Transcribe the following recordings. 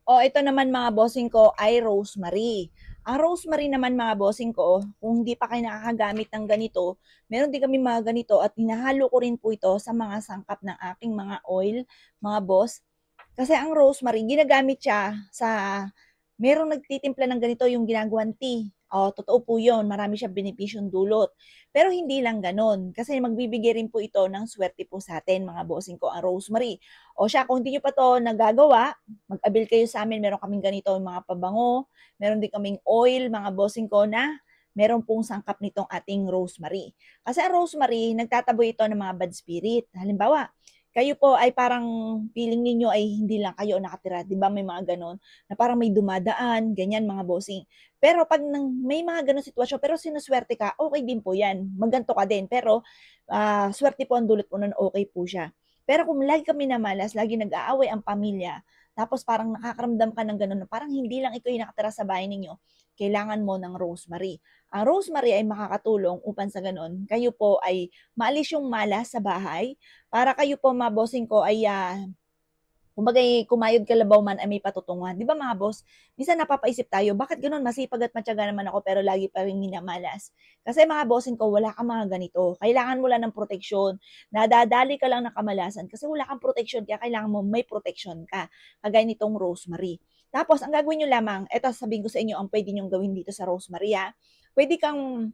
O ito naman mga bossing ko ay rosemary. Ang rosemary naman mga bossing ko, kung hindi pa kayo nakakagamit ng ganito, meron din kami mga ganito at hinahalo ko rin po ito sa mga sangkap ng aking mga oil, mga boss. Kasi ang rosemary, ginagamit siya sa, merong nagtitimpla ng ganito yung ginagawang tea. O, totoo po yun, marami siya benepisyong dulot. Pero hindi lang ganon, kasi magbibigay rin po ito ng swerte po sa atin, mga bossing ko, ang rosemary. O siya, kung hindi nyo pa to nagagawa, mag-avail kayo sa amin, meron kaming ganito, mga pabango, meron din kaming oil, mga bossing ko na meron pong sangkap nitong ating rosemary. Kasi ang rosemary, nagtataboy ito ng mga bad spirit. Halimbawa, kayo po ay parang feeling ninyo ay hindi lang kayo nakatira, 'di ba may mga ganon, na parang may dumadaan, ganyan mga bossing. Pero pag may mga ganon sitwasyon, pero sinuswerte ka, okay din po yan, maganto ka din, pero swerte po ang dulot po nun, okay po siya. Pero kung lagi kami namalas, lagi nag-aaway ang pamilya, tapos parang nakakaramdam ka ng gano'n na parang hindi lang ikaw yung nakatira sa bahay ninyo, kailangan mo ng rosemary. Ang rosemary ay makakatulong upang sa gano'n, kayo po ay maalis yung malas sa bahay, para kayo po mga bossing ko ay kumbaga kumayod kalabaw man ay may patutunguhan. Di ba mga boss, minsan napapaisip tayo, bakit ganun masipag at matyaga naman ako pero lagi pa rin minamalas? Kasi mga bossing ko, wala kang mga ganito. Kailangan mo lang ng proteksyon. Nadadali ka lang ng kamalasan kasi wala kang proteksyon kaya kailangan mo may proteksyon ka. Kagaya nitong rosemary. Tapos, ang gagawin nyo lamang, eto sabihin ko sa inyo, ang pwede nyo gawin dito sa rosemary ha. Pwede kang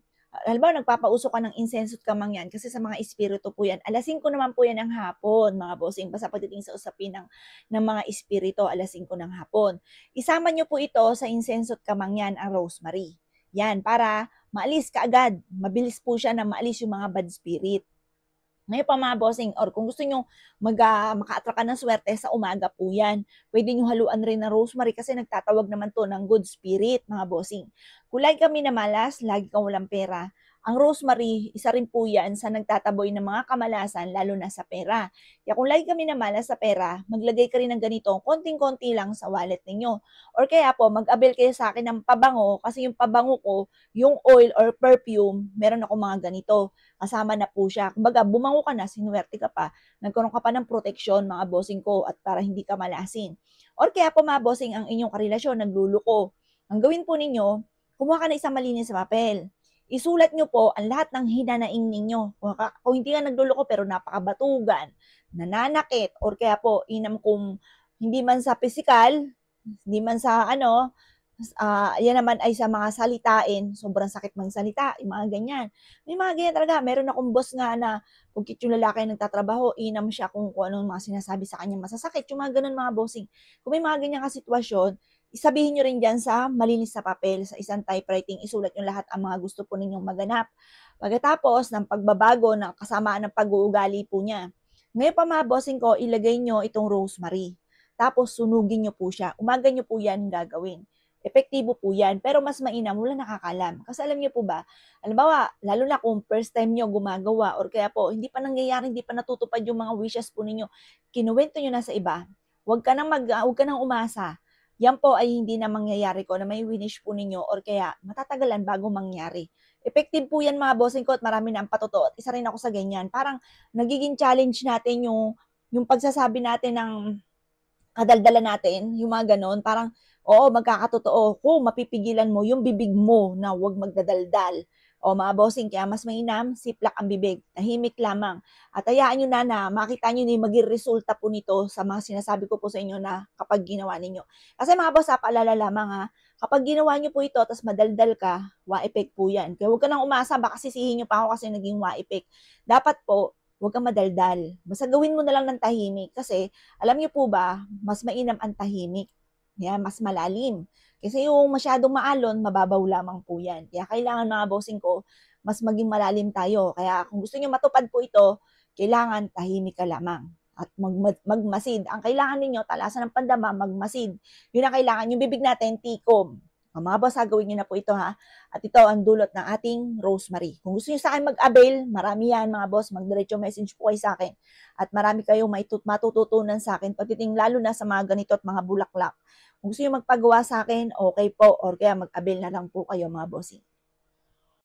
halimbawa nagpapauso ka ng insenso at kamangyan kasi sa mga espiritu po yan. Alas 5 naman po yan ng hapon, mga bossing. Basta pagdating sa usapin ng mga espiritu, alas 5 ng hapon. Isama nyo po ito sa insenso at kamangyan, ang rosemary. Yan, para maalis ka agad. Mabilis po siya na maalis yung mga bad spirit. Ngayon pa mga bossing, or kung gusto nyo maka-attract ka ng swerte, sa umaga po yan. Pwede nyo haluan rin ng rosemary kasi nagtatawag naman to ng good spirit, mga bossing. Kung lagi kami na malas, lagi kang walang pera, ang rosemary, isa rin po yan sa nagtataboy ng mga kamalasan, lalo na sa pera. Kaya kung lagi kami na malas sa pera, maglagay ka rin ng ganito, konting-konti lang sa wallet ninyo. Or kaya po, mag-avail kayo sa akin ng pabango, kasi yung pabango ko, yung oil or perfume, meron ako mga ganito, kasama na po siya. Kumbaga, bumango ka na, sinuwerte ka pa, nagkaroon ka pa ng proteksyon, mga bossing ko, at para hindi ka malasin. Or kaya po mga bossing, ang inyong karelasyon, nagluluko. Ang gawin po ninyo, kumuha ka ng isang malinis na papel. Isulat nyo po ang lahat ng hinanaing ninyo. Kung hindi ka nagluluko pero napakabatugan, nananakit, or kaya po, inam kung hindi man sa physical, hindi man sa yan naman ay sa mga salitain, sobrang sakit magsalita, yung mga ganyan. May mga ganyan talaga. Meron akong boss nga na, pagkit yung lalaki nagtatrabaho, inam siya kung anong mga sinasabi sa kanya masasakit. Yung mga ganun mga bossing. Kung may mga ganyan ka sitwasyon, isabihin nyo rin dyan sa malinis sa papel, sa isang typewriting, isulat nyo lahat ang mga gusto po ninyong maganap. Pagkatapos ng pagbabago, ng kasamaan ng pag-uugali po niya. Ngayon pa mga bossing ko, ilagay nyo itong rosemary. Tapos sunugin nyo po siya. Umaga nyo po yan gagawin. Epektibo po yan, pero mas mainam, wala nakakalam. Kasi alam niyo po ba, halimbawa, lalo na kung first time niyo gumagawa or kaya po, hindi pa nangyayari, hindi pa natutupad yung mga wishes po ninyo, kinuwento niyo na sa iba, huwag ka nang umasa. Yan po ay hindi na mangyayari ko na may winish po ninyo or kaya matatagalan bago mangyari. Effective po yan mga bossing ko at marami na ang patotoo. At isa rin ako sa ganyan. Parang nagiging challenge natin yung pagsasabi natin ng kadaldala natin, yung mga ganon, parang, oo, magkakatotoo, kung mapipigilan mo yung bibig mo na huwag magdadaldal. O mga bossing, kaya mas mainam, siplak ang bibig, tahimik lamang. At hayaan nyo na makita nyo na maging resulta po nito sa mga sinasabi ko po sa inyo na kapag ginawa ninyo. Kasi mga boss, paalala lamang ha, kapag ginawa nyo po ito, tapos madaldal ka, wa-effect po yan. Kaya huwag ka nang umasa, baka sisihin nyo pa ako kasi naging wa-effect. Dapat po, huwag kang madaldal. Basta gawin mo na lang ng tahimik kasi alam niyo po ba, mas mainam ang tahimik. Yan, mas malalim. Kasi yung masyadong maalon, mababaw lamang po yan. Kaya kailangan mga bossing ko, mas maging malalim tayo. Kaya kung gusto niyo matupad po ito, kailangan tahimik ka lamang at magmasid. Ang kailangan ninyo, talasan ng pandama, magmasid. Yun ang kailangan. Yung bibig natin, tikom. Mga boss, gawin niyo na po ito ha. At ito ang dulot ng ating rosemary. Kung gusto niyo sa akin mag-avail, marami yan mga boss, mag-diretso message po kayo sa akin. At marami kayong matututunan sa akin, pagdating lalo na sa mga ganito at mga bulaklak. Kung gusto niyo magpagawa sa akin, okay po, or kaya mag-avail na lang po kayo mga bossing.